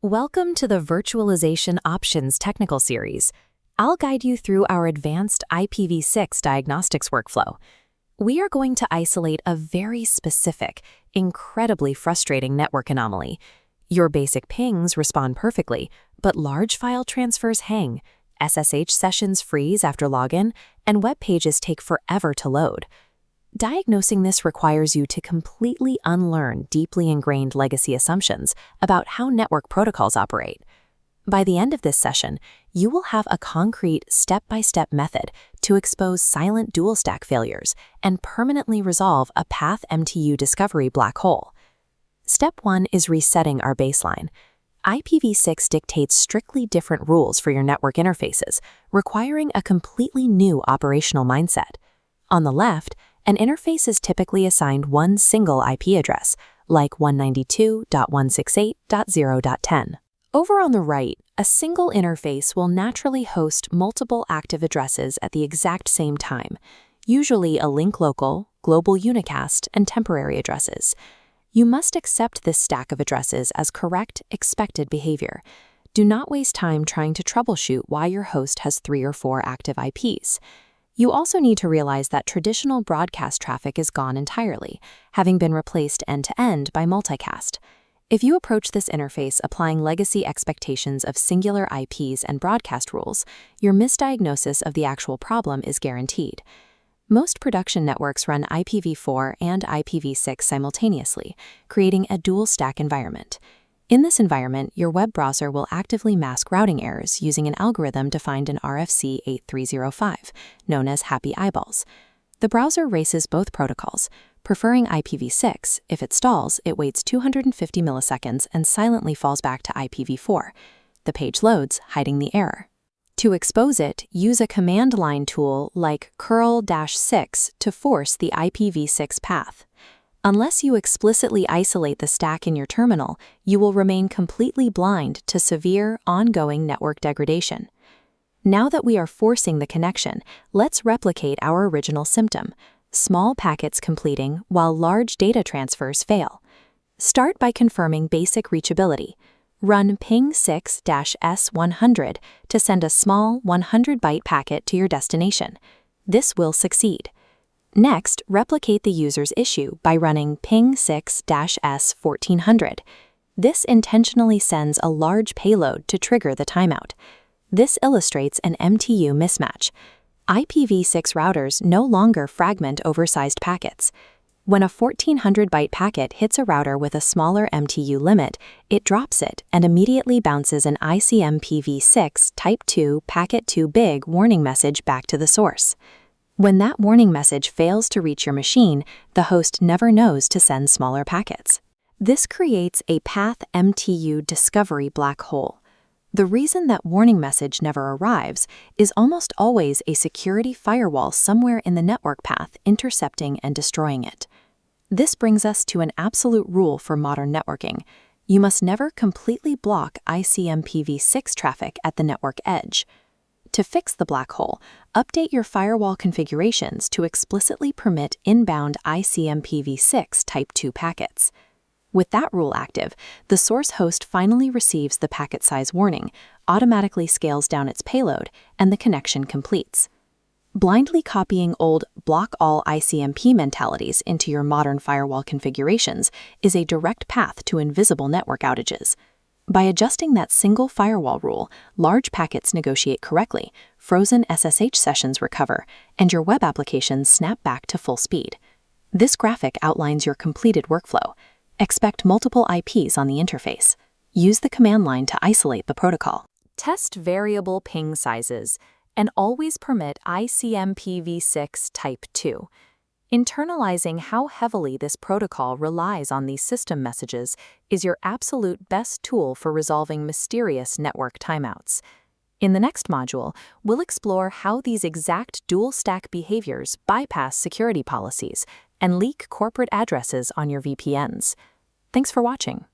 Welcome to the Virtualization Options technical series. I'll guide you through our advanced IPv6 diagnostics workflow. We are going to isolate a very specific, incredibly frustrating network anomaly. Your basic pings respond perfectly, but large file transfers hang, SSH sessions freeze after login, and web pages take forever to load. Diagnosing this requires you to completely unlearn deeply ingrained legacy assumptions about how network protocols operate. By the end of this session, you will have a concrete step-by-step method to expose silent dual-stack failures and permanently resolve a path MTU discovery black hole. Step 1 is resetting our baseline. IPv6 dictates strictly different rules for your network interfaces, requiring a completely new operational mindset. On the left, an interface is typically assigned one single IP address, like 192.168.0.10. Over on the right, a single interface will naturally host multiple active addresses at the exact same time, usually a link local, global unicast, and temporary addresses. You must accept this stack of addresses as correct, expected behavior. Do not waste time trying to troubleshoot why your host has 3 or 4 active IPs. You also need to realize that traditional broadcast traffic is gone entirely, having been replaced end-to-end by multicast. If you approach this interface applying legacy expectations of singular IPs and broadcast rules, your misdiagnosis of the actual problem is guaranteed. Most production networks run IPv4 and IPv6 simultaneously, creating a dual-stack environment. In this environment, your web browser will actively mask routing errors using an algorithm defined in RFC 8305, known as Happy Eyeballs. The browser races both protocols. Preferring IPv6, if it stalls, it waits 250 milliseconds and silently falls back to IPv4. The page loads, hiding the error. To expose it, use a command line tool like curl-6 to force the IPv6 path. Unless you explicitly isolate the stack in your terminal, you will remain completely blind to severe, ongoing network degradation. Now that we are forcing the connection, let's replicate our original symptom: small packets completing while large data transfers fail. Start by confirming basic reachability. Run ping6-s100 to send a small 100-byte packet to your destination. This will succeed. Next, replicate the user's issue by running ping6-s1400. This intentionally sends a large payload to trigger the timeout. This illustrates an MTU mismatch. IPv6 routers no longer fragment oversized packets. When a 1400-byte packet hits a router with a smaller MTU limit, it drops it and immediately bounces an ICMPv6 Type 2 Packet Too Big warning message back to the source. When that warning message fails to reach your machine, the host never knows to send smaller packets. This creates a path MTU discovery black hole. The reason that warning message never arrives is almost always a security firewall somewhere in the network path intercepting and destroying it. This brings us to an absolute rule for modern networking. You must never completely block ICMPv6 traffic at the network edge. To fix the black hole, update your firewall configurations to explicitly permit inbound ICMPv6 Type 2 packets. With that rule active, the source host finally receives the packet size warning, automatically scales down its payload, and the connection completes. Blindly copying old block all ICMP mentalities into your modern firewall configurations is a direct path to invisible network outages. By adjusting that single firewall rule, large packets negotiate correctly, frozen SSH sessions recover, and your web applications snap back to full speed. This graphic outlines your completed workflow. Expect multiple IPs on the interface. Use the command line to isolate the protocol. Test variable ping sizes, and always permit ICMPv6 Type 2. Internalizing how heavily this protocol relies on these system messages is your absolute best tool for resolving mysterious network timeouts. In the next module, we'll explore how these exact dual-stack behaviors bypass security policies and leak corporate addresses on your VPNs. Thanks for watching.